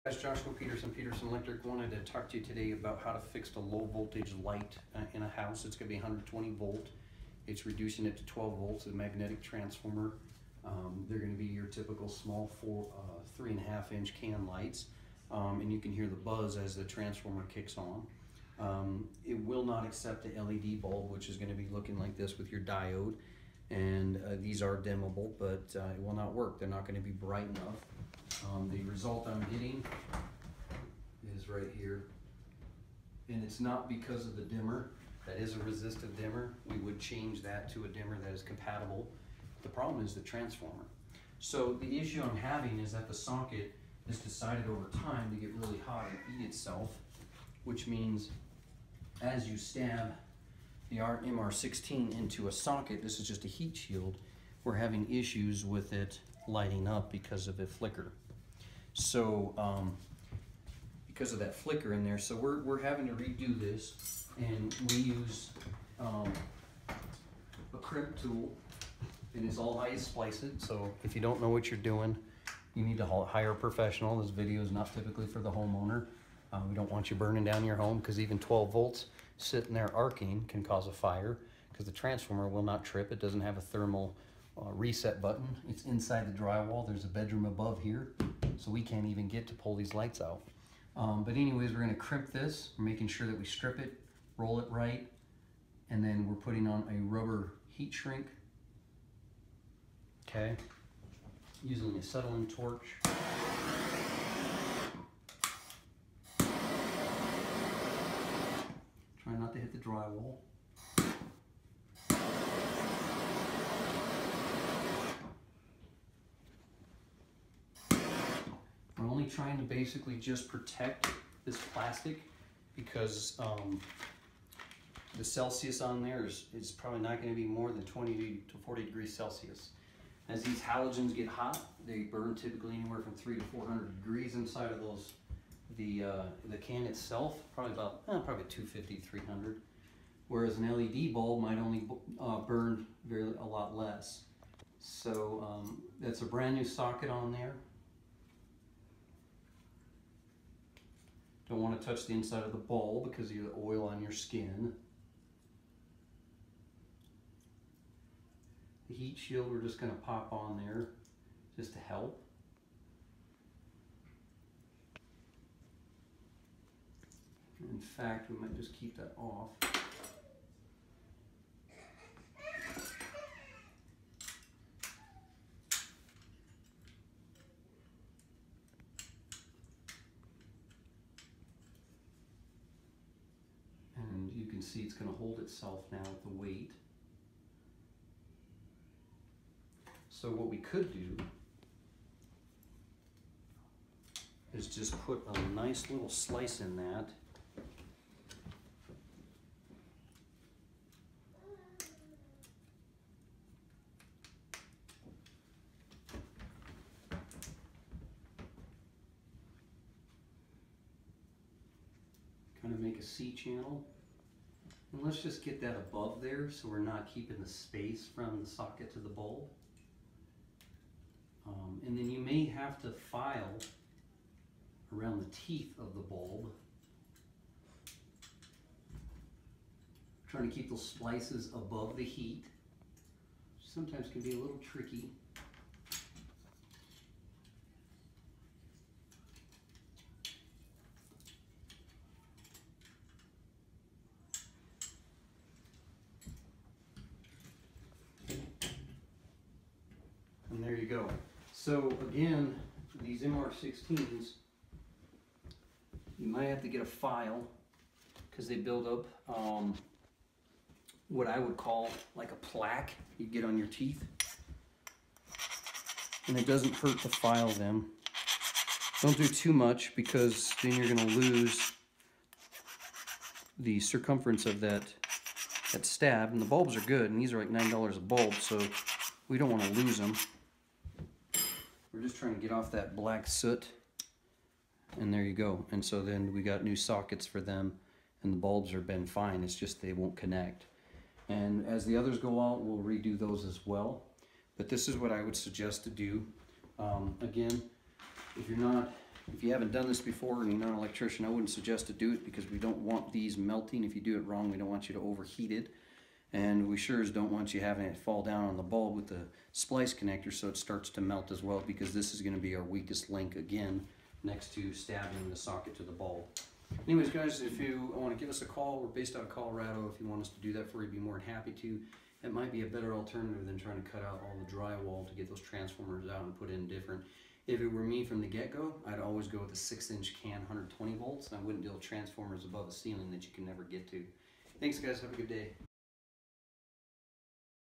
Guys, Joshua Peterson Electric. Wanted to talk to you today about how to fix a low voltage light in a house. It's going to be 120 volt. It's reducing it to 12 volts, a magnetic transformer. They're going to be your typical small 3.5 inch can lights, and you can hear the buzz as the transformer kicks on. It will not accept the LED bulb, which is going to be looking like this with your diode, and these are dimmable, but it will not work. They're not going to be bright enough. The result I'm getting is right here, and it's not because of the dimmer. That is a resistive dimmer. We would change that to a dimmer that is compatible. The problem is the transformer. So the issue I'm having is that the socket has decided over time to get really hot and eat itself, which means as you stab the MR16 into a socket, this is just a heat shield, we're having issues with it lighting up because of a flicker. So because of that flicker in there, so we're having to redo this, and we use a crimp tool, and it's all how you splice it. So if you don't know what you're doing, you need to hire a professional. This video is not typically for the homeowner. We don't want you burning down your home, because even 12 volts sitting there arcing can cause a fire, because the transformer will not trip. It doesn't have a thermal reset button. It's inside the drywall. There's a bedroom above here, so we can't even get to pull these lights out. But anyways, we're going to crimp this. We're making sure that we strip it, roll it right, and then we're putting on a rubber heat shrink. Okay, using a acetylene torch. Try not to hit the drywall. We're only trying to basically just protect this plastic, because the Celsius on there is probably not going to be more than 20 to 40 degrees Celsius. As these halogens get hot, they burn typically anywhere from 300 to 400 degrees inside of those. The can itself, probably 250, 300. Whereas an LED bulb might only burn a lot less. So that's a brand new socket on there. Don't want to touch the inside of the bulb because of the oil on your skin. The heat shield we're just going to pop on there just to help. In fact, we might just keep that off. And you can see it's going to hold itself now with the weight. So what we could do is just put a nice little slice in that. Kind of make a C channel. And let's just get that above there so we're not keeping the space from the socket to the bulb. And then you may have to file around the teeth of the bulb. Trying to keep those splices above the heat. Sometimes can be a little tricky. And there you go. So again, these MR16s, you might have to get a file, because they build up what I would call like a plaque you get on your teeth. And it doesn't hurt to file them. Don't do too much, because then you're going to lose the circumference of that stab. And the bulbs are good, and these are like $9 a bulb, so we don't want to lose them. We're just trying to get off that black soot, and there you go. And so then we got new sockets for them, and the bulbs have been fine. It's just they won't connect. And as the others go out, we'll redo those as well. But this is what I would suggest to do. Again, if you're not If you haven't done this before and you're not an electrician, I wouldn't suggest to do it because we don't want these melting. If you do it wrong, we don't want you to overheat it. And we sure as don't want you having it fall down on the bulb with the splice connector so it starts to melt as well, because this is going to be our weakest link again next to stabbing the socket to the bulb. Anyways guys, if you want to give us a call, we're based out of Colorado. If you want us to do that for you, be more than happy to. It might be a better alternative than trying to cut out all the drywall to get those transformers out and put in different. If it were me from the get-go, I'd always go with a 6-inch can, 120 volts. I wouldn't deal with transformers above the ceiling that you can never get to. Thanks guys, have a good day.